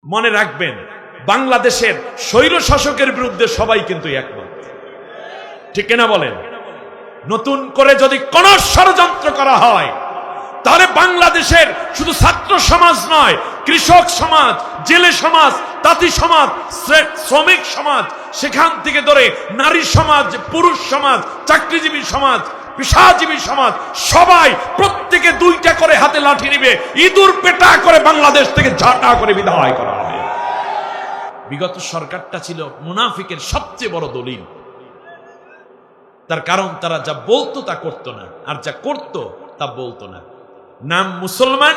মনে রাখবেন, বাংলাদেশের স্বৈর শাসকের বিরুদ্ধে সবাই কিন্তু একমত, ঠিক কিনা বলেন? নতুন করে যদি কোন ষড়যন্ত্র করা হয় তাহলে বাংলাদেশের শুধু ছাত্র সমাজ নয়, কৃষক সমাজ, জেলে সমাজ, তাঁতি সমাজ, শ্রমিক সমাজ, সেখান থেকে ধরে নারী সমাজ, পুরুষ সমাজ, চাকরিজীবী সমাজ, পেশাজীবী সমাজ, সবাই প্রত্যেকে দুইটা করে হাতে লাঠি নিবে, ইঁদুর পেটা করে বাংলাদেশ থেকে ঝাঁটা করে বিদায় করা হবে। বিগত সরকারটা ছিল মুনাফিকের সবচেয়ে বড় দলিল। তার কারণ তারা যা বলতো তা করতো না, আর যা করতো তা বলতো না। নাম মুসলমান,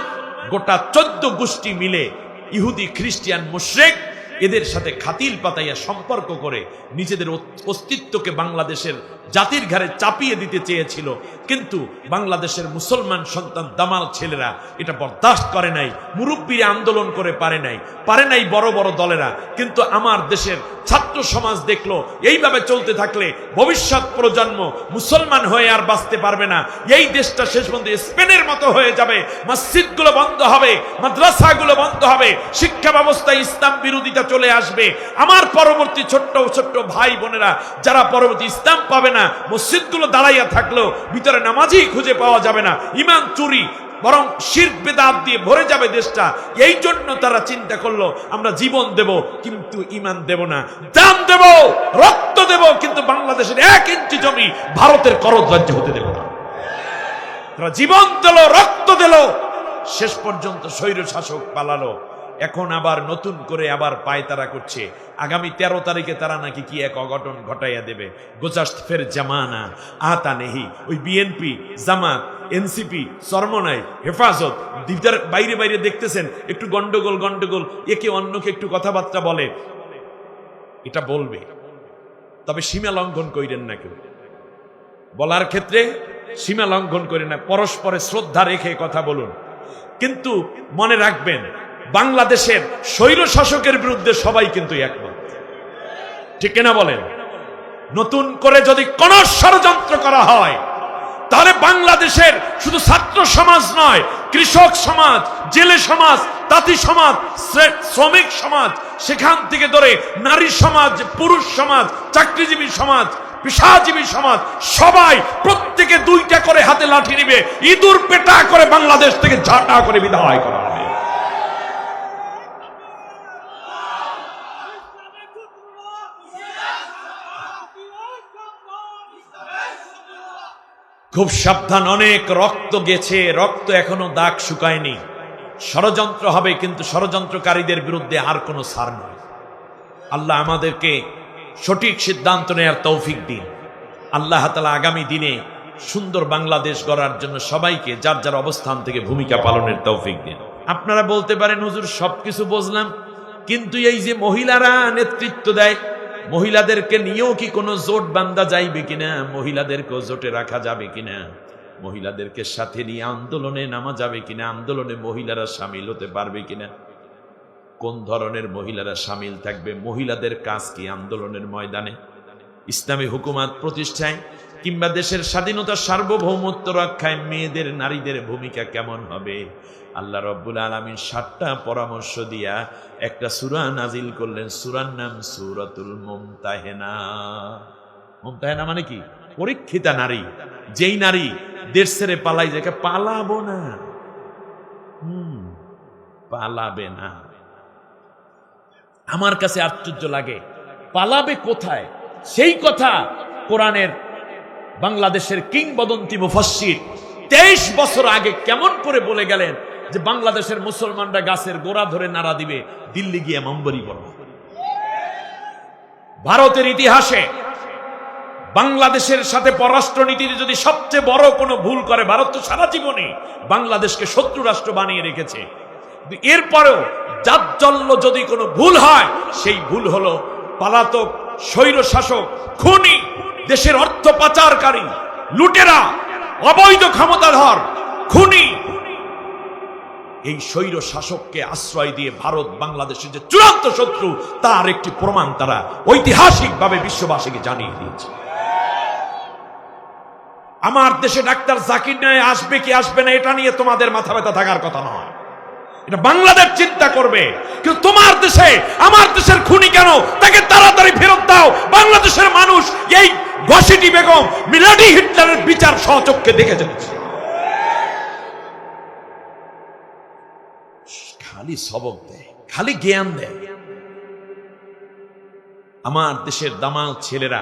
গোটা 14 গোষ্ঠী মিলে ইহুদি, খ্রিস্টান, মুশরিক এদের সাথে খাতিল পাতাইয়া সম্পর্ক করে নিজেদের অস্তিত্বকে বাংলাদেশের জাতির ঘাড়ে চাপিয়ে দিতে চেয়েছিল। কিন্তু বাংলাদেশের মুসলমান সন্তান দামাল ছেলেরা এটা বরদাস্ত করে নাই, মুরব্বীরা আন্দোলন করে পারে নাই বড় বড় দলেরা। কিন্তু আমার দেশের ছাত্র সমাজ দেখলো এইভাবে চলতে থাকলে ভবিষ্যৎ প্রজন্ম মুসলমান হয়ে আর বাঁচতে পারবে না। এই দেশটা শেষ পর্যন্ত স্পেনের মতো হয়ে যাবে। মসজিদগুলো বন্ধ হবে, মাদ্রাসাগুলো বন্ধ হবে, শিক্ষা ব্যবস্থায় ইসলাম বিরোধিতা চলে আসবে। আমার পরবর্তী ছোট্ট ছোট্ট ভাই বোনেরা যারা পরবর্তী ইসলাম পাবে না, মসজিদগুলো দাঁড়াইয়া থাকলেও ভিতরে নামাজই খুঁজে পাওয়া যাবে না, ইমান চুরি বরং শিরক বিদআত দিয়ে ভরে যাবে দেশটা। এই জন্য তারা চিন্তা করলো আমরা জীবন দেব কিন্তু ইমান দেব না, জান দেব, রক্ত দেব, কিন্তু বাংলাদেশের 1 ইঞ্চি জমি ভারতের করজ রাজ্য হতে দেব না। তারা জীবন দিল, রক্ত দিল, শেষ পর্যন্ত স্বৈর শাসক পালালো। এখন আবার নতুন করে আবার পায়তারা করছে। আগামী 13 তারিখে তারা নাকি কি এক অঘটন ঘটাইয়া দেবে। গোজাস্ত ফের জামানা আতা নেহি। ওই বিএনপি, জামাত, এনসিপি, চরমনাই, হেফাজত বাইরে বাইরে দেখতেছেন একটু গন্ডগোল, একে অন্যকে একটু কথাবার্তা বলে, এটা বলবে, তবে সীমা লঙ্ঘন কইরেন না। কেউ বলার ক্ষেত্রে সীমা লঙ্ঘন করেন না, পরস্পরে শ্রদ্ধা রেখে কথা বলুন। কিন্তু মনে রাখবেন, বাংলাদেশের স্বৈর শাসকের বিরুদ্ধে সবাই কিন্তু একমত, ঠিক কিনা বলেন? নতুন করে যদি কোন ষড়যন্ত্র করা হয় তাহলে বাংলাদেশের শুধু ছাত্র সমাজ নয়, কৃষক সমাজ, জেলে সমাজ, তাঁতি সমাজ, শ্রমিক সমাজ, সেখান থেকে ধরে নারী সমাজ, পুরুষ সমাজ, চাকরিজীবী সমাজ, পেশাজীবী সমাজ, সবাই প্রত্যেকে দুইটা করে হাতে লাঠি নিবে, ইঁদুর পেটা করে বাংলাদেশ থেকে ঝাঁটা করে বিদায় করা হবে। খুব সাবধান, অনেক রক্ত গেছে, রক্ত এখনো দাগ শুকায়নি। ষড়যন্ত্র হবে, কিন্তু ষড়যন্ত্রকারীদের বিরুদ্ধে আর কোনো ছাড় নয়। আল্লাহ আমাদেরকে সঠিক সিদ্ধান্ত নেওয়ার তৌফিক দিন। আল্লাহ তাআলা আগামী দিনে সুন্দর বাংলাদেশ গড়ার জন্য সবাইকে যার যার অবস্থান থেকে ভূমিকা পালনের তৌফিক দিন। আপনারা বলতে পারেন হুজুর সবকিছু বুঝলাম, কিন্তু এই যে মহিলারা নেতৃত্ব দেয়, মহিলাদেরকে নিয়েও কি কোনো জোট বান্ধা যাইবে কিনা? মহিলাদেরকেও জোটে রাখা যাবে কিনা? মহিলাদেরকে সাথে নিয়ে আন্দোলনে নামা যাবে কিনা? আন্দোলনে মহিলারা সামিল হতে পারবে কিনা? কোন ধরনের মহিলারা সামিল থাকবে? মহিলাদের কাজ কি আন্দোলনের ময়দানে? ইসলামী হুকুমত প্রতিষ্ঠায় কিংবা দেশের স্বাধীনতা, সার্বভৌমত্ব রক্ষায় মেয়েদের, নারীদের ভূমিকা কেমন হবে? আল্লাহ রাব্বুল আলামিন 7টা পরামর্শ দিয়া একটা সূরা নাজিল করলেন। সূরার নাম সূরাতুল মুমতাহিনা। মুমতাহিনা মানে কি? পরীক্ষিতা নারী। যেই নারী দেশ ছেড়ে পালাই যায়, পালাবো না, পালাবে না। আমার কাছে আশ্চর্য লাগে, পালাবে কোথায়? সেই কথা কোরআনের বাংলাদেশের কিংবদন্তি মুফাসসির 23 বছর আগে কেমন করে বলে গেলেন যে বাংলাদেশের মুসলমানরা গাছের গোড়া ধরে নাড়া দিবে, দিল্লি গিয়ে মাম্বরি পড়বে। ভারতের ইতিহাসে বাংলাদেশের সাথে পররাষ্ট্রনীতিতে যদি সবচেয়ে বড় কোনো ভুল করে, ভারত তো সারা জীবনে বাংলাদেশকে শত্রু রাষ্ট্র বানিয়ে রেখেছে, এরপরেও জাজ্জল্য যদি কোনো ভুল হয়, সেই ভুল হলো পলাতক, স্বৈর শাসক, খুনি, দেশের অর্থ পাচারকারী, লুটেরা, অবৈধ ক্ষমতাধর, খুনি, এই স্বৈর শাসককে আশ্রয় দিয়ে ভারত বাংলাদেশের যে চূড়ান্ত শত্রু, তার একটি প্রমাণ তারা ঐতিহাসিকভাবে বিশ্ববাসীকে জানিয়ে দিয়েছে। আমার দেশে ডাক্তার জাকির নায়েক আসবে কি আসবে না এটা নিয়ে তোমাদের মাথা ব্যথা থাকার কথা নয়। এটা বাংলাদেশ চিন্তা করবে। কিন্তু তোমার দেশে আমার দেশের খুনি কেন, তাকে তাড়াতাড়ি ফেরত দাও। বাংলাদেশের মানুষ এই ঘসিটি বেগম মিলাডি হিটলারের বিচার সচক্ষে দেখে যাচ্ছে। খালি সবক দেয়, খালি জ্ঞান দেয়। আমার দেশের দামাল ছেলেরা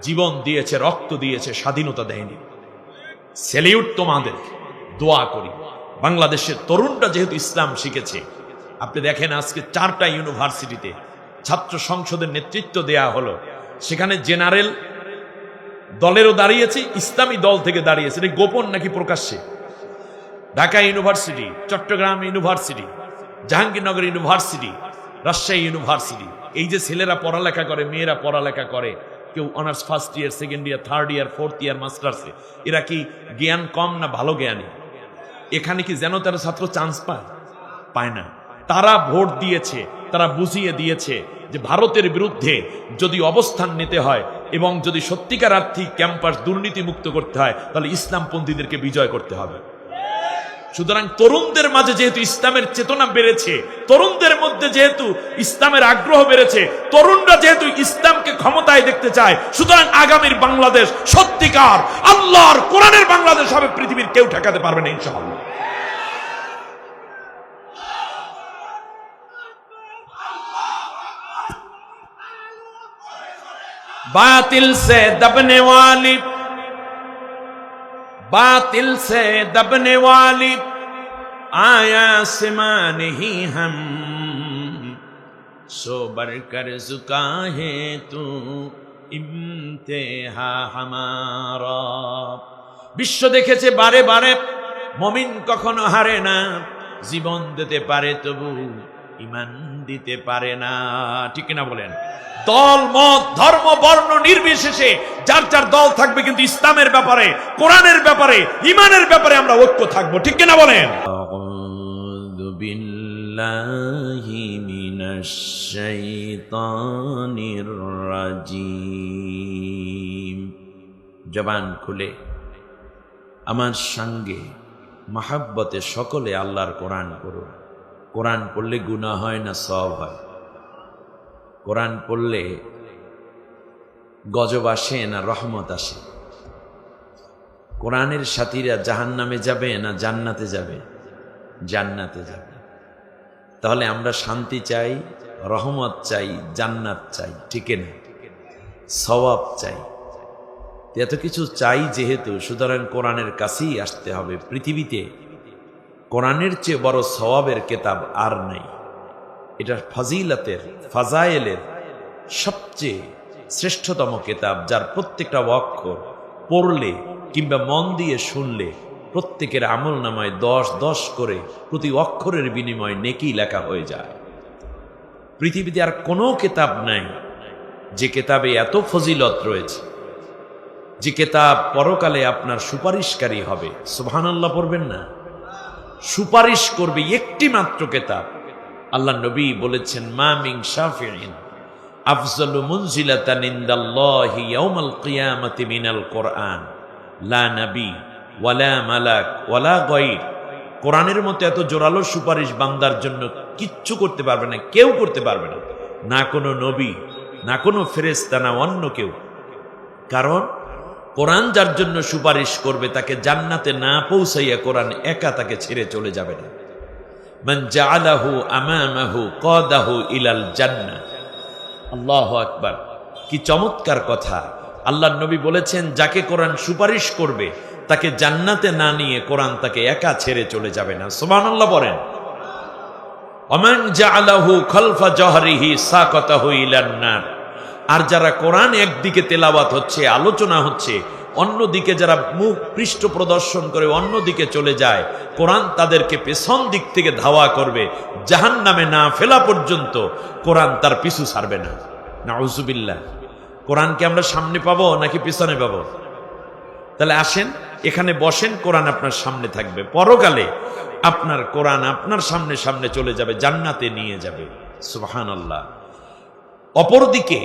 জীবন দিয়েছে, রক্ত দিয়েছে, স্বাধীনতা দেয়নি। সেলিউট তোমাদের, দোয়া করি। বাংলাদেশের তরুণরা যেহেতু ইসলাম শিখেছে, আপনি দেখেন আজকে 4টা ইউনিভার্সিটিতে ছাত্র সংসদের নেতৃত্ব দেয়া হলো। সেখানে জেনারেল দলেরও দাঁড়িয়েছে, ইসলামী দল থেকে দাঁড়িয়েছে। এটা গোপন নাকি প্রকাশ্যে? Dhaka University, Chittagong University, Jahangirnagar University, Rajshahi University, এই যে ছেলেরা পড়ালেখা করে, মেয়েরা পড়ালেখা করে, কেউ honours first year, second year, third year, fourth year, মাস্টার্সে, এরা কি জ্ঞান কম না ভালো জ্ঞানী? এখানে কি যেন তারা ছাত্র চান্স পায় না? তারা ভোট দিয়েছে, তারা বুঝিয়ে দিয়েছে যে ভারতের বিরুদ্ধে যদি অবস্থান নিতে হয় এবং যদি সত্যিকার আর্থিক ক্যাম্পাস দুর্নীতি মুক্ত করতে হয়, তাহলে ইসলামপন্থীদেরকে বিজয় করতে হবে। সুতরাং তরুণদের মাঝে যেহেতু ইসলামের চেতনা বেড়েছে, তরুণদের মধ্যে যেহেতু ইসলামের আগ্রহ বেড়েছে, তরুণরা যেহেতু ইসলামকে ক্ষমতায় দেখতে চায়, সুতরাং আগামীর বাংলাদেশ সত্যিকার আল্লাহর কোরআনের বাংলাদেশ হবে। পৃথিবীর কেউ ঠেকাতে পারবে না ইনশাআল্লাহ। बातिल से दबने वाली, बातिल से दबने वाली आया सिमा नहीं हम, सो बढ़कर झुका है तू इम्तिहा हमारा। বিশ্ব দেখেছে বারে বারে মুমিন কখনো হারে না, জীবন দিতে পারে তবু ঈমান দিতে পারে না। ঠিক না বলেন? দল মত ধর্ম বর্ণ নির্বিশেষে যার যার দল থাকবে, কিন্তু ইসলামের ব্যাপারে, কোরআনের ব্যাপারে, ঈমানের ব্যাপারে আমরা ঐক্য থাকবো। ঠিক না বলেন? আউযু বিল্লাহি মিনাশ শাইতানির রাজিম। জবান খুলে আমার সঙ্গে মহব্বতে সকলে আল্লাহর কোরআন পড়ুন। কোরআন পড়লে গুনাহ হয় না, সওয়াব হয়। কোরআন পড়লে গজব আসে না রহমত আসে। কোরআনের সাথীরা জাহান্নামে যাবে না জান্নাতে যাবে? জান্নাতে যাবে। তাহলে আমরা শান্তি চাই, রহমত চাই, জান্নাত চাই, ঠিক না? সওয়াব চাই। এত কিছু চাই যেহেতু, সুতরাং কোরআনের কাছেই আসতে হবে। পৃথিবীতে কোরআনের চেয়ে বড় সওয়াবের কিতাব আর নেই। এটা ফজিলতের, ফাজাইলের সবচেয়ে শ্রেষ্ঠতম কিতাব, যার প্রত্যেকটা অক্ষর পড়লে কিংবা মন দিয়ে শুনলে প্রত্যেকের আমল নামায় 10 করে প্রতি অক্ষরের বিনিময়ে নেকি লেখা হয়ে যায়। পৃথিবীতে আর কোনো কিতাব নাই যে কিতাবে এত ফজিলত রয়েছে, যে কিতাব পরকালে আপনার সুপারিশকারী হবে। সুবহানাল্লাহ পড়বেন না? সুপারিশ করবে একটি মাত্র কিতাব। আল্লাহ নবী বলেছেন, মা মিন শাফিঈন আফজালু মুনজিলাতান ইনদাল্লাহি ইয়াউমাল কিয়ামাতি মিনাল কোরআন, লা নবী ওয়ালা মালাক ওয়ালা গায়র। কোরআনের মতো এত জোরালো সুপারিশ বান্দার জন্য কিচ্ছু করতে পারবে না, কেউ করতে পারবে না, না কোনো নবী, না কোনো ফেরেশতা, না অন্য কেউ। কারণ কোরআন যার জন্য সুপারিশ করবে তাকে জান্নাতে না পৌঁছাইয়া কোরআন একা তাকে ছেড়ে চলে যাবে না। মান জাআলাহু আমামাহু কাদাহু ইলাল জান্নাহ। আল্লাহু আকবার, কি চমৎকার কথা! আল্লাহর নবী বলেছেন, যাকে কোরআন সুপারিশ করবে তাকে জান্নাতে না নিয়ে কোরআন তাকে একা ছেড়ে চলে যাবে না। সুবহানাল্লাহ বলেন। ওমান জাআলাহু খালফা জহরিহি সাকাতাহু ইলান নার। আর যারা কোরআন একদিকে তেলাওয়াত হচ্ছে, আলোচনা হচ্ছে, অন্যদিকে যারা মুখ পৃষ্ঠ প্রদর্শন করে অন্যদিকে চলে যায়, কোরআন তাদেরকে পেছন দিক থেকে ধাওয়া করবে, জাহান্নামে না ফেলা পর্যন্ত কোরআন তার পিছু ছাড়বে না। নাউজুবিল্লাহ। কোরআনকে আমরা সামনে পাবো নাকি পিছনে পাবো? তাহলে আসেন এখানে বসেন, কোরআন আপনার সামনে থাকবে। পরকালে আপনার কোরআন আপনার সামনে সামনে চলে যাবে, জান্নাতে নিয়ে যাবে। সুবহানাল্লাহ। অপরদিকে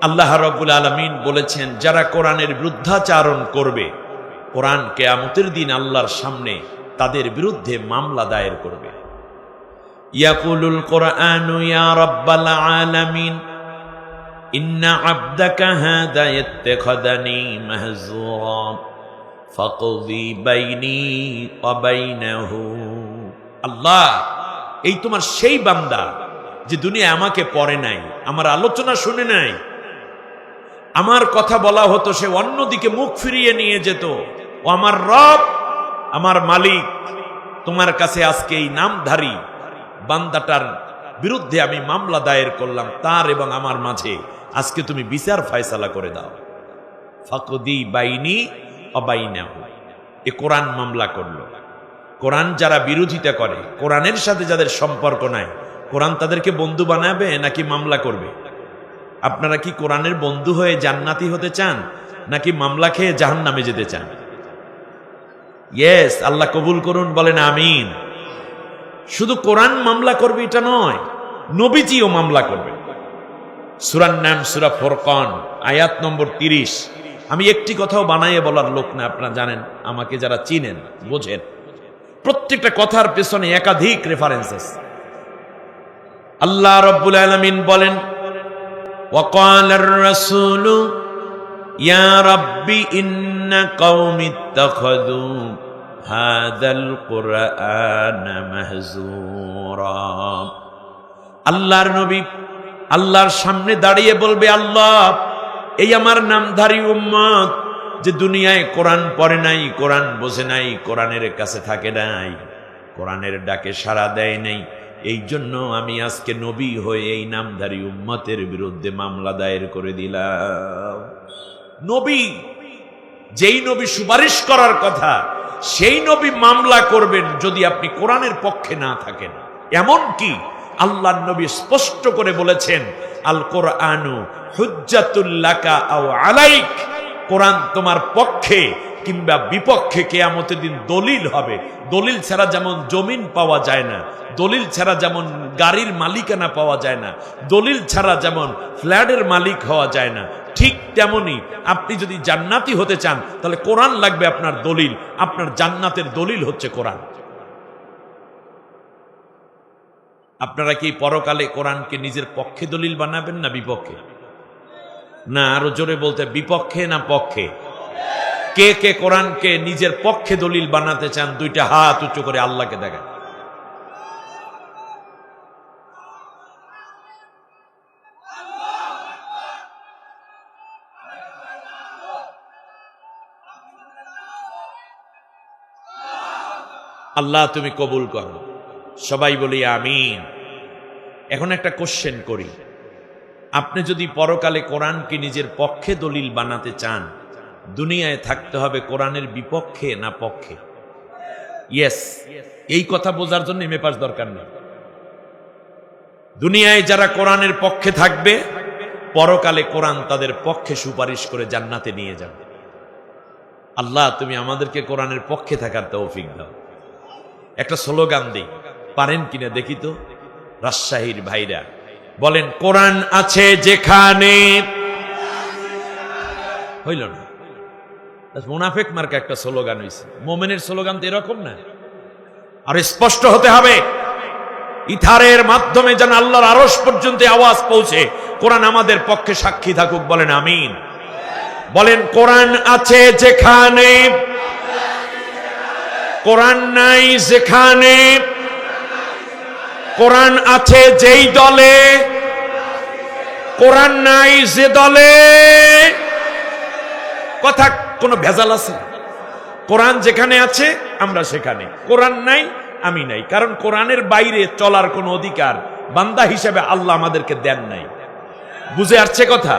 আল্লাহ রাব্বুল আলামিন বলেছেন, যারা কোরআনের বিরুদ্ধাচারণ করবে, কোরআন কিয়ামতের দিন আল্লাহর সামনে তাদের বিরুদ্ধে মামলা দায়ের করবে। ইয়াকুলুল কুরআনু ইয়া রাব্বাল আলামিন ইন্না আবদাকা হাদা ইত্তাখাযানি মাহজুরা ফাকদি বাইনি ওয়া বাইনাহু। আল্লাহ, এই তোমার সেই বান্দা যে দুনিয়া আমাকে পড়ে নাই, আমার আলোচনা শুনে নাই, আমার কথা বলা হতো সে অন্যদিকে মুখ ফিরিয়ে নিয়ে যেত। ও আমার রব, আমার মালিক, তোমার কাছে আজকে এই নামধারী বান্দাটার বিরুদ্ধে আমি মামলা দায়ের করলাম, তার এবং আমার মাঝে আজকে তুমি বিচার ফয়সালা করে দাও। ফাকদি বাইনি অবাইনাহু। এ কোরআন মামলা করলো। কোরআন যারা বিরোধিতা করে, কোরআনের সাথে যাদের সম্পর্ক নাই, কোরআন তাদেরকে বন্ধু বানাবে নাকি মামলা করবে? আপনারা কি কোরআনের বন্ধু হয়ে জান্নাতি হতে চান নাকি মামলা খেয়ে জাহান্নামে যেতে চান? ইয়েস, আল্লাহ কবুল করুন, বলেন আমিন। শুধু কোরআন মামলা করবে এটা নয়, নবীজিও মামলা করবে। সূরার নাম সূরা ফুরকান, আয়াত নম্বর 30। আমি একটি কথাও বানাইয়ে বলার লোক না, আপনারা জানেন, আমাকে যারা চিনেন বোঝেন, প্রত্যেকটা কথার পেছনে একাধিক রেফারেন্সেস। আল্লাহ রাব্বুল আলামিন বলেন, ওয়াকালার রাসূলু ইয়া রাব্বি ইন্না কওমি ইত্তাখাযু হাযাল কুরআনা মাহজুরা। আল্লাহর নবী আল্লাহর সামনে দাঁড়িয়ে বলবে, আল্লাহ, এই আমার নামধারী উম্মত যে দুনিয়ায় কোরআন পড়ে নাই, কোরআন বোঝে নাই, কোরআনের কাছে থাকে নাই, কোরআনের ডাকে সাড়া দেয় নাই, এই জন্য আমি আজকে নবী হয়ে এই নামধারী উম্মতের বিরুদ্ধে মামলা দায়ের করে দিলাম। নবী, যেই নবী সুপারিশ করার কথা, সেই নবী মামলা করবেন যদি আপনি কোরআনের পক্ষে না থাকেন। এমন কি আল্লাহর নবী স্পষ্ট করে বলেছেন, আল কোরআনু হুজ্জাতুল লাকা আও আলাইক। কোরআন তোমার পক্ষে কিংবা বিপক্ষে কিয়ামতের দিন দলিল হবে। দলিল ছাড়া যেমন জমিন পাওয়া যায় না, দলিল ছাড়া যেমন গাড়ির মালিকানা পাওয়া যায় না, দলিল ছাড়া যেমন ফ্ল্যাটের মালিক হওয়া যায় না, ঠিক তেমনি আপনি যদি জান্নাতি হতে চান তাহলে কোরআন লাগবে আপনার দলিল। আপনার জান্নাতের দলিল হচ্ছে কোরআন। আপনারা কি পরকালে কোরআনকে নিজের পক্ষে দলিল বানাবেন না বিপক্ষে? না, আরো জোরে বলতে, বিপক্ষে না পক্ষে? কে কে কোরআনকে নিজের পক্ষে দলিল বানাতে চান? দুইটা হাত উঁচু করে আল্লাহকে দেখান। আল্লাহ তুমি কবুল করো। সবাই বলি আমিন। এখন একটা কোশ্চেন করি, আপনি যদি পরকালে কোরআনকে নিজের পক্ষে দলিল বানাতে চান, দুনিয়ায় থাকতে হবে কোরআনের বিপক্ষে না পক্ষে? ইয়েস, এই কথা বোঝার জন্য এমএ পাস দরকার নেই। দুনিয়ায় যারা কোরআনের পক্ষে থাকবে, পরকালে কোরআন তাদের পক্ষে সুপারিশ করে জান্নাতে নিয়ে যাবে। আল্লাহ তুমি আমাদেরকে কোরআনের পক্ষে থাকার তৌফিক দাও। একটা স্লোগান দিই, পারেন কিনা দেখি তো। রাজশাহীর ভাইরা বলেন, কোরআন আছে যেখানে। হইল না? মুনাফিক মার্কা একটা স্লোগান হয়েছে। মোমেনের স্লোগান তো এরকম না, আর স্পষ্ট হতে হবে। ইথারের মাধ্যমে যেন আল্লাহর আরশ পর্যন্ত আওয়াজ পৌঁছে, কোরআন আমাদের পক্ষে সাক্ষী থাকুক। বলেন আমিন। বলেন, কোরআন আছে যেখানে, কোরআন নাই যেখানে, কোরআন আছে যেই দলে, কোরআন নাই যে দলে। কথা কোনো ভেজাল আছে? কোরআন যেখানে আছে আমরা সেখানে, কোরআন নাই আমি নাই। কারণ কোরআনের বাইরে চলার কোনো অধিকার বান্দা হিসেবে আল্লাহ আমাদেরকে দেন নাই। বুঝে আসছে কথা?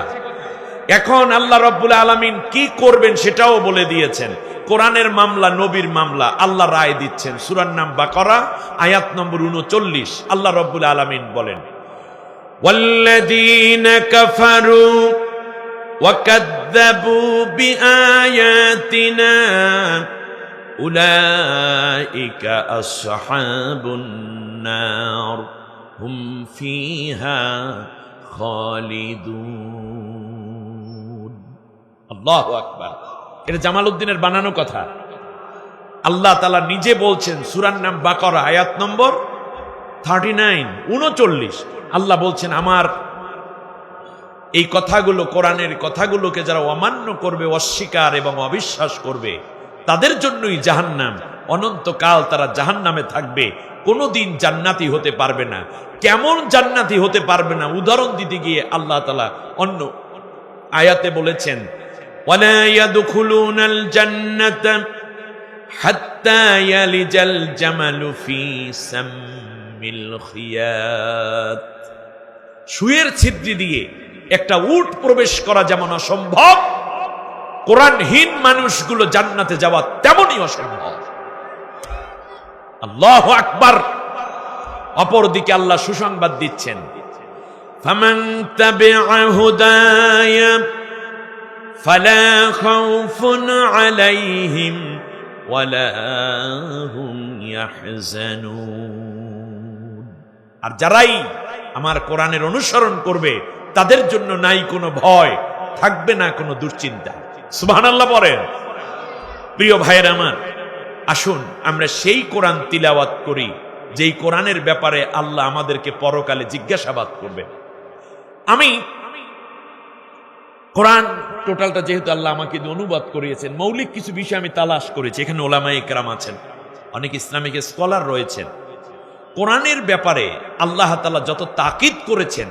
এখন আল্লাহ রাব্বুল আলামিন কি করবেন সেটাও বলে দিয়েছেন। কোরআনের মামলা, নবীর মামলা, আল্লাহ রায় দিচ্ছেন। সূরার নাম বাকারা, আয়াত নম্বর 39। আল্লাহ রাব্বুল আলামিন বলেন, ওয়াল্লাযীনা কাফারু ওয়া কাযযাবু বিআয়াতিনা উলাইকা আসহাবুন নার হুম ফিহা খালিদুন। আল্লাহু আকবার। এটা জামালউদ্দিনের বানানো কথা। আল্লাহ তাআলা নিজে বলছেন, সূরার নাম বাকারা, আয়াত নম্বর 39 আল্লাহ বলছেন আমার এই কথাগুলো, কোরআনের কথাগুলোকে যারা অমান্য করবে, অস্বীকার এবং অবিশ্বাস করবে, তাদের জন্যই জাহান্নাম, অনন্তকাল তারা জাহান্নামে থাকবে, কোনোদিন জান্নাতি হতে পারবে না। কেমন জান্নাতি হতে পারবে না উদাহরণ দিতে গিয়ে আল্লাহ তাআলা অন্য আয়াতে বলেছেন, ওয়ালা ইয়াদখুলুনাল জান্নাতা হাত্তা ইয়ালিজাল জামালু ফি সাম্মিল খিয়াত। সুয়ের ছিদ্র দিয়ে একটা উট প্রবেশ করা যেমন অসম্ভব, কোরআনহীন মানুষগুলো জান্নাতে যাওয়া তেমনই অসম্ভব। আল্লাহু আকবার। অপরদিকে আল্লাহ সুসংবাদ দিচ্ছেন, ফামান তাবিআ হুদায়া ফালা খাউফুন আলাইহিম ওয়ালা হুম ইয়াহজানুন। আর যারাই আমার কোরআনের অনুসরণ করবে তাদের জন্য নাই কোনো ভয়, থাকবে না কোনো দুশ্চিন্তা। সুবহানাল্লাহ বলেন। প্রিয় ভাইয়ের আমার, আসুন আমরা সেই কোরআন তিলাওয়াত করি যেই কোরআনের ব্যাপারে আল্লাহ আমাদেরকে পরকালে জিজ্ঞাসাবাদ করবে। আমি কোরআন টোটালটা যেহেতু আল্লাহ আমাকে অনুবাদ করিয়েছেন, মৌলিক কিছু বিষয় আমি তালাশ করেছি। এখানে ওলামায়ে কেরাম আছেন, অনেক ইসলামিক স্কলার রয়েছেন। কোরআনের ব্যাপারে আল্লাহ তাআলা যত তাকিদ করেছেন,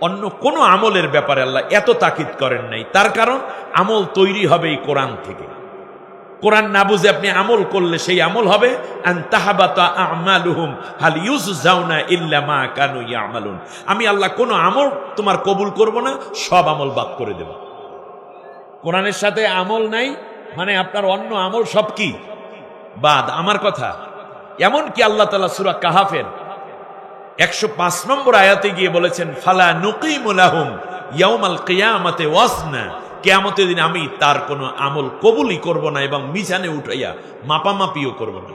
অন্য কোন আমলের ব্যাপারে আল্লাহ এত তাকিদ করেন নাই। তার কারণ আমল তৈরি হবে এই কোরআন থেকে। কোরআন না বুঝে আপনি আমল করলে সেই আমল হবে আন তাহাবাতা আমালুহুম হাল ইউজজাউনা ইল্লা মা কানু ইয়ামালুন। আমি আল্লাহ কোন আমল তোমার কবুল করব না, সব আমল বাদ করে দেব। কোরআনের সাথে আমল নাই মানে আপনার অন্য আমল সব কি বাদ। আমার কথা এমন কি আল্লাহ তাআলা সূরা কাহাফের 105 নম্বর আয়াতে গিয়ে বলেছেন, ফালা নুকিমু লাহুম ইয়াউমাল কিয়ামাতি ওয়াজনা। কিয়ামতের দিন আমি তার কোনো আমল কবুলই করব না এবং মিজানে উঠাইয়া মাপামাপিও করব না।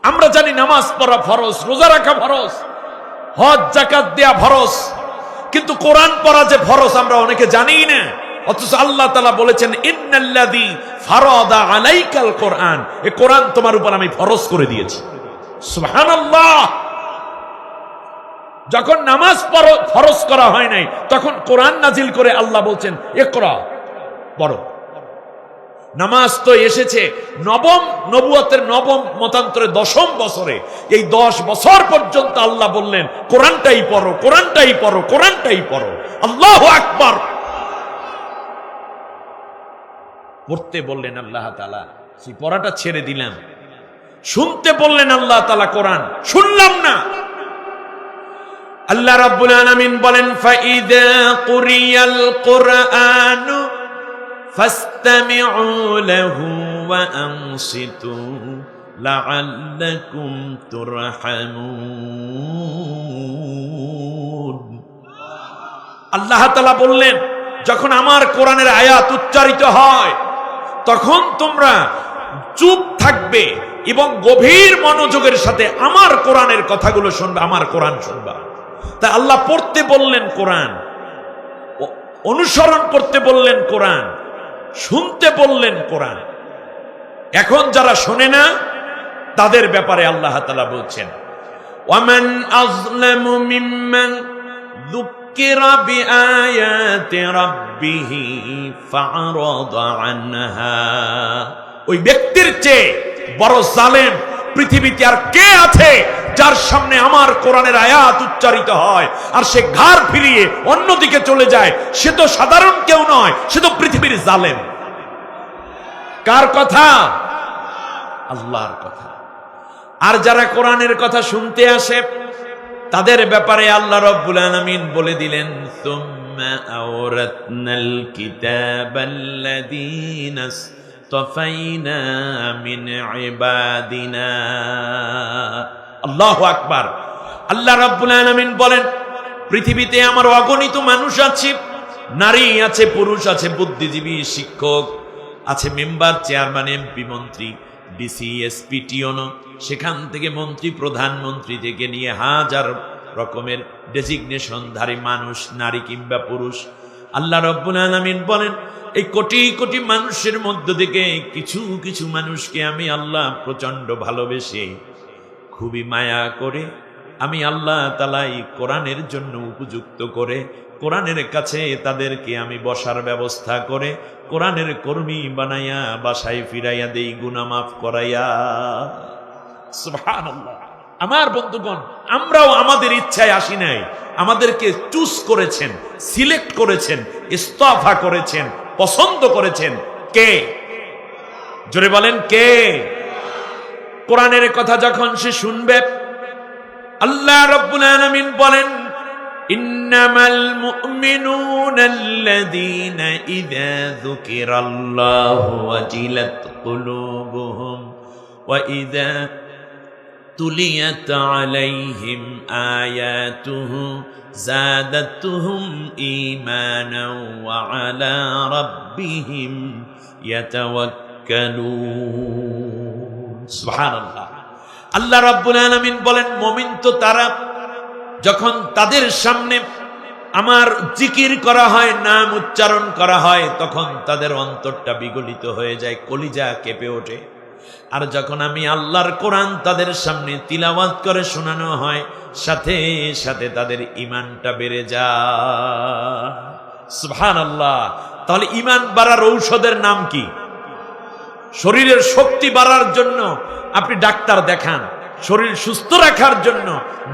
আমরা জানি নামাজ পড়া ফরজ, রোজা রাখা ফরজ, হজ যাকাত দেয়া ফরজ, কিন্তু কোরআন পড়া যে ফরজ আমরা অনেকে জানিই না। অথচ আল্লাহ তাআলা বলেছেন, ইন্নাল্লাযী ফারাদা আলাইকাল কোরআন, এই কোরআন তোমার উপর আমি ফরজ করে দিয়েছি। সুবহানাল্লাহ। যখন নামাজ ফরজ করা হয় নাই তখন কোরআন নাজিল করে আল্লাহ বলছেন ইকরা, পড়ো। নামাজ তো এসেছে নবম নবুয়তের নবম মতান্তরে 10ম বছরে। এই 10 বছর পর্যন্ত আল্লাহ বললেন কোরআনটাই পড়ো, কোরআনটাই পড়ো, কোরআনটাই পড়ো। আল্লাহু আকবার। পড়তে বললেন আল্লাহ তাআলা, সেই পড়াটা ছেড়ে দিলাম। শুনতে বললেন আল্লাহ তাআলা, কোরআন শুনলাম না। আল্লাহ রাব্বুল আলামিন বলেন, ফাইযা কুরিয়াল কুরআনু ফাসতামিউ লাহু ওয়া আনসিতু লাআল্লাকুম তুরহামুন। আল্লাহ তাআলা বললেন, যখন আমার কোরআনের আয়াত উচ্চারিত হয় তখন তোমরা চুপ থাকবে এবং গভীর মনোযোগের সাথে আমার কোরআনের কথাগুলো শুনবে, আমার কোরআন শুনবা। তা আল্লাহ পড়তে বললেন কোরআন, অনুসরণ করতে বললেন কোরআন, শুনতে বললেন কোরআন। এখন যারা শোনে না তাদের ব্যাপারে আল্লাহ তাআলা বলছেন, ওয়ামান আযলামু মিম্মান যুক্কিরা বিআয়াতি রাব্বিহি ফাআরাদা আনহা। ওই ব্যক্তির চেয়ে বড় জালেম পৃথিবীতে আর কে আছে যার সামনে আমার কোরআনের আয়াত উচ্চারিত হয় আর সে ঘাড় ফিরিয়ে অন্যদিকে চলে যায়? সে তো সাধারণ কেউ নয়, সে তো পৃথিবীর জালেম। কার কথা? আল্লাহর কথা। আর যারা কোরআনের কথা শুনতে আসে তাদের ব্যাপারে আল্লাহ রাব্বুল আলামিন বলে দিলেন, সুম্মা আওরাতনাল কিতাবাল্লাযীনা ইসতাফাইনা মিন ইবাদিনা। আল্লাহু আকবার। আল্লাহ রাব্বুল আলামিন বলেন, পৃথিবীতে আমার অগণিত মানুষ আছে, নারী আছে, পুরুষ আছে, বুদ্ধিজীবী, শিক্ষক আছে, মেম্বার, চেয়ারম্যান, এমপি, মন্ত্রী, ডিসি, এসপি, টিওনো, সেখান থেকে মন্ত্রী, প্রধানমন্ত্রী থেকে নিয়ে হাজার রকমের ডেজিগনেশনধারী মানুষ, নারী কিংবা পুরুষ। আল্লাহ রাব্বুল আলামিন বলেন, এই কোটি কোটি মানুষের মধ্য থেকে কিছু কিছু মানুষকে আমি আল্লাহ প্রচন্ড ভালোবেসে, খুবই মায়া করে আমি আল্লাহ তাআলাই কোরআনের জন্য উপযুক্ত করে কোরআনের কাছে তাদেরকে আমি বসার ব্যবস্থা করে কোরআনের কর্মী বানাইয়া বাসায় ফিরাইয়া দেই, গুনাহ মাফ করাইয়া। সুবহানাল্লাহ। আমার বন্ধুগণ, আমরাও আমাদের ইচ্ছায় আসি নাই, আমাদেরকে চুজ করেছেন, সিলেক্ট করেছেন, ইস্তফা করেছেন, পছন্দ করেছেন কে? জোরে বলেন কে? কোরআনের কথা যখন সে শুনবে, আল্লাহ রাব্বুল আলামিন বলেন, ইন্নামাল মুমিনুনাল্লাযীনা ইযা যুকিরাল্লাহু ওয়াজিলাত কুলুবুহুম ওয়া ইযা তুলিয়াত আলাইহিম আয়াতুহু যাদাতুহুম ঈমানাও ওয়া আলা রাব্বিহিম ইয়াতাওয়াক্কালুন। সুবহানাল্লাহ। আল্লাহ রাব্বুল আলামিন বলেন, মুমিন তো তারা যখন তাদের সামনে আমার জিকির করা হয়, নাম উচ্চারণ করা হয়, তখন তাদের অন্তরটা বিগলিত হয়ে যায়, কলিজা কেঁপে ওঠে। আর যখন আমি আল্লাহর কোরআন তাদের সামনে তিলাওয়াত করে শোনানো হয়, সাথে সাথে তাদের ঈমানটা বেড়ে যায়। সুবহানাল্লাহ। তাহলে ঈমান বাড়ার ঔষধের নাম কি? শরীরের শক্তি বাড়ার জন্য আপনি ডাক্তার দেখান, শরীর সুস্থ রাখার জন্য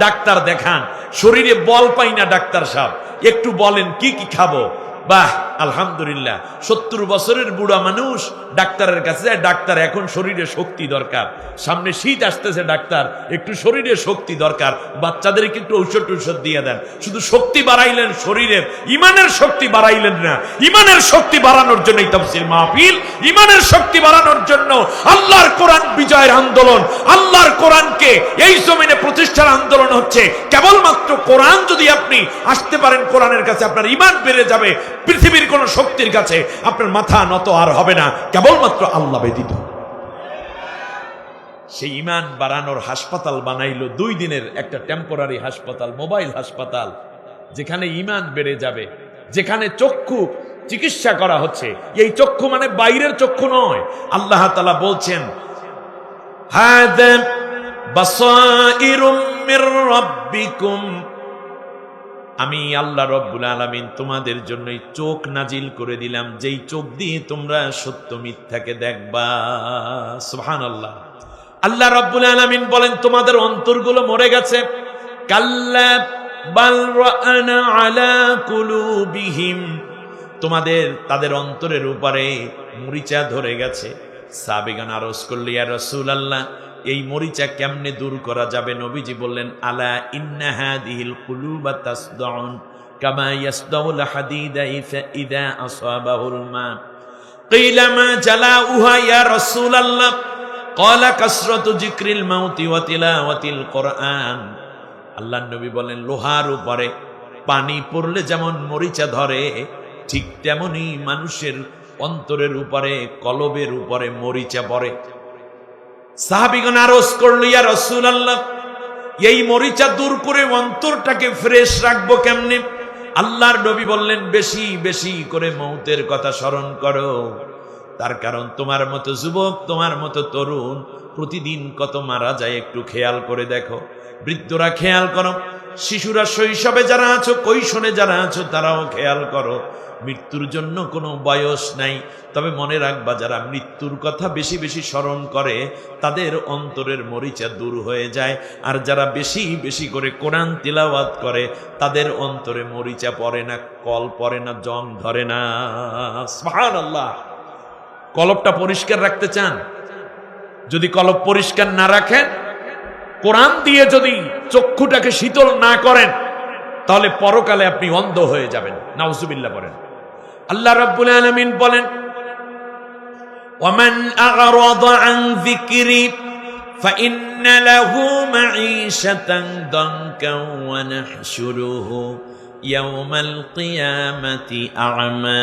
ডাক্তার দেখান। শরীরে বল পাই না ডাক্তার সাহেব, একটু বলেন কি কি খাবো? বাহ, আলহামদুলিল্লাহ, 70 বছরের বুড়া মানুষ ডাক্তারের কাছে যায়, ডাক্তার এখন শরীরে শক্তি দরকার, সামনে শীত আসতেছে, ডাক্তার একটু শরীরে শক্তি দরকার, বাচ্চাদেরকে একটু ঔষধ দিয়ে দেন। শুধু শক্তি বাড়াইলেন শরীরের, ইমানের শক্তি বাড়াইলেন না। ইমানের শক্তি বাড়ানোর জন্য এই তাফসীর মাহফিল, ইমানের শক্তি বাড়ানোর জন্য আল্লাহর কোরআন বিজয়ের আন্দোলন, আল্লাহর কোরআনকে এই জমিনে প্রতিষ্ঠার আন্দোলন হচ্ছে। কেবলমাত্র কোরআন যদি আপনি আসতে পারেন, কোরআনের কাছে আপনার ইমান বেড়ে যাবে। পৃথিবীর কোন শক্তির কাছে আপনার মাথা নত আর হবে না, কেবলমাত্র আল্লাহ ব্যতীত। সেই ইমান বাড়ানোর হাসপাতাল বানাইলো 2 দিনের একটা টেম্পোরারি হাসপাতাল, মোবাইল হাসপাতাল, যেখানে ইমান বেড়ে যাবে, যেখানে চক্ষু চিকিৎসা করা হচ্ছে। এই চক্ষু মানে বাইরের চক্ষু নয়। আল্লাহ তাআলা বলছেন, হাযা বাসাইরুম মির রাব্বিকুম, আমি আল্লাহ রব্বুল আলামিন তোমাদের জন্য চোখ নাজিল করে দিলাম, যেই চোখ দিয়ে তোমরা সত্য মিথ্যাকে দেখবা। সুবহানাল্লাহ। আল্লাহ রব্বুল আলামিন বলেন, তোমাদের অন্তরগুলো মরে গেছে। কাল্লা বাল রানা আলা কুলুবিহিম, তাদের অন্তরের উপরে মরিচা ধরে গেছে। সাহাবীগণ আরজ করল, ইয়া রাসূলুল্লাহ, এই মরিচা কেমনে দূর করা যাবে? নবীজি বললেন, আলা ইন্না হাদিহিল কুলুবা তাসদাউন কামা ইয়াসদাউল হাদিদা ইযা আসাবাহুল মা। কিলা মা জালাউহা ইয়া রাসূলুল্লাহ? ক্বালা কাসরাতু যিকরিল মাউতি ওয়া তিলাওয়াতিল কুরআন। আল্লাহর নবী বলেন, লোহার উপরে পানি পড়লে যেমন মরিচা ধরে, ঠিক তেমনি মানুষের অন্তরের উপরে, কলবের উপরে মরিচা পড়ে। সাহাবীগণ আরজ করল, ইয়া রাসূলুল্লাহ, এই মরিচা দূর করে অন্তরটাকে ফ্রেশ রাখবো কেমনে? আল্লাহর নবী বললেন, বেশি বেশি করে মৌতের কথা স্মরণ করো। তার কারণ তোমার মতো যুবক, তোমার মতো তরুণ প্রতিদিন কত মারা যায়, একটু খেয়াল করে দেখো। বৃদ্ধরা খেয়াল করো, শিশুরা, শৈশবে যারা আছো, কৈশোরে যারা আছো, তারাও খেয়াল করো। মৃত্যুর জন্য কোনো বয়স নাই, তবে মনে রাখবা, যারা মৃত্যুর কথা বেশি বেশি স্মরণ করে তাদের অন্তরের মরিচা দূর হয়ে যায়। আর যারা বেশি বেশি করে কোরআন তিলাওয়াত করে তাদের অন্তরে মরিচা পড়ে না, কল পড়ে না, জং ধরে না। সুবহানাল্লাহ। কলবটা পরিষ্কার রাখতে চান? যদি কলব পরিষ্কার না রাখেন, কোরআন দিয়ে যদি চক্ষুটাকে শীতল না করেন, তাহলে পরকালে আপনি অন্ধ হয়ে যাবেন। নাউজুবিল্লাহ বলেন। আল্লাহ রাব্বুল আলামিন বলেন, ওয়ামান আ'রাদা আন যিকরি ফাইন্না লাহু মাঈশাতান দানকান ওয়া নাহশুরুহু ইয়াওমাল কিয়ামাতি আ'মা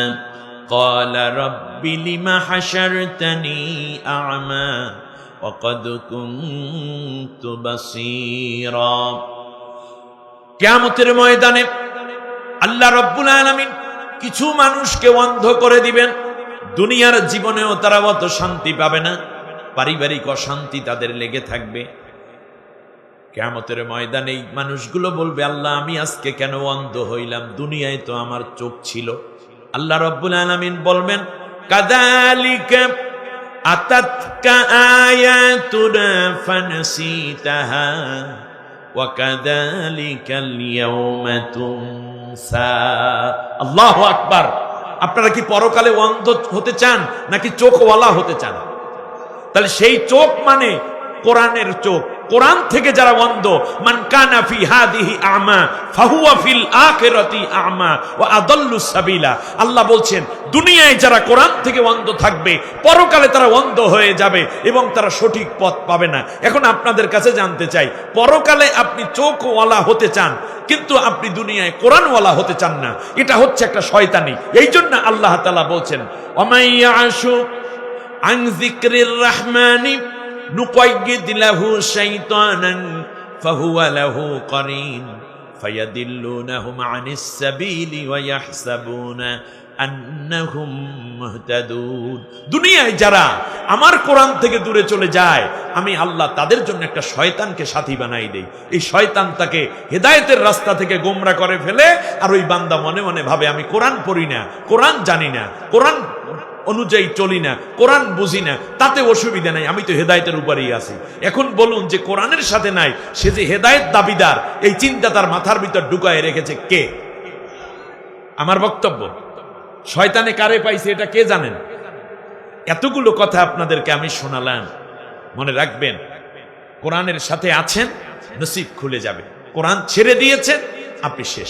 ক্বালা রাব্বি লিমা হাশারতানি আ'মা ওয়া ক্বাদ কুনতু বাসীরা। কিয়ামতের ময়দানে আল্লাহ রাব্বুল আলামিন কিছু মানুষকে অন্ধ করে দিবেন। দুনিয়ার জীবনেও তারা অত শান্তি পাবে না, পারিবারিক অশান্তি তাদের লেগে থাকবে। কিয়ামতের ময়দানে এই মানুষগুলো বলবে, আল্লাহ আমি আজকে কেন অন্ধ হইলাম, দুনিয়ায় তো আমার চোখ ছিল। আল্লাহ রাব্বুল আলামিন বলবেন, কাযালিকা আতাতকা আয়াতুনা ফানসিতাহা ওয়া কাযালিকাল ইয়াওমা তুনসা। আল্লাহু আকবার। আপনারা কি পরকালে অন্ধ হতে চান নাকি চোখওয়ালা হতে চান? তাহলে সেই চোখ মানে কোরআনের চোখ। কোরআন থেকে যারা অন্ধ, মান কানা ফি হাদিহি আমা ফাহুয়া ফিল আখিরাতি আমা ওয়া আদাল্লুস সাবিলা। আল্লাহ বলছেন দুনিয়ায় যারা কোরআন থেকে অন্ধ থাকবে, পরকালে তারা অন্ধ হয়ে যাবে এবং তারা সঠিক পথ পাবে না। এখন আপনাদের কাছে জানতে চাই, পরকালে আপনি চোখওয়ালা হতে চান কিন্তু আপনি দুনিয়ায় কোরআনওয়ালা হতে চান না, এটা হচ্ছে একটা শয়তানি। এই জন্য আল্লাহ তাআলা বলছেন, ওয়ামাইয়া আশু আন যিকরির রাহমানি নুকাইয়িদ লাহু শাইতানান ফাহুয়া লাহু করিন ফায়াদিল্লুনাহুম আনিস সাবিলি ওয়া ইয়াহসাবুনা আন্নাহুম মুহতাদুন। দুনিয়ায় যারা আমার কোরআন থেকে দূরে চলে যায়, আমি আল্লাহ তাদের জন্য একটা শয়তানকে সাথী বানাই দেই। এই শয়তান তাকে হেদায়েতের রাস্তা থেকে গোমরা করে ফেলে, আর ওই বান্দা মনে মনে ভাবে আমি কোরআন পড়ি না, কোরআন জানি না, কোরআন অনুযায়ী চলি না, কোরআন বুঝি না, তাতে অসুবিধা নাই, আমি তো হেদায়েতের উপরেই আছি। এখন বলুন, যে কোরআনের সাথে নাই, সে যে হেদায়েত দাবিদার, এই চিন্তা তার মাথার ভিতর ঢুকায় রেখেছে কে? আমার বক্তব্য, শয়তানে কারে পাইছে এটা কে জানেন? এতগুলো কথা আপনাদেরকে আমি শোনালাম, মনে রাখবেন কোরআনের সাথে আছেন, নসিব খুলে যাবে। কোরআন ছেড়ে দিয়েছেন, আপনি শেষ।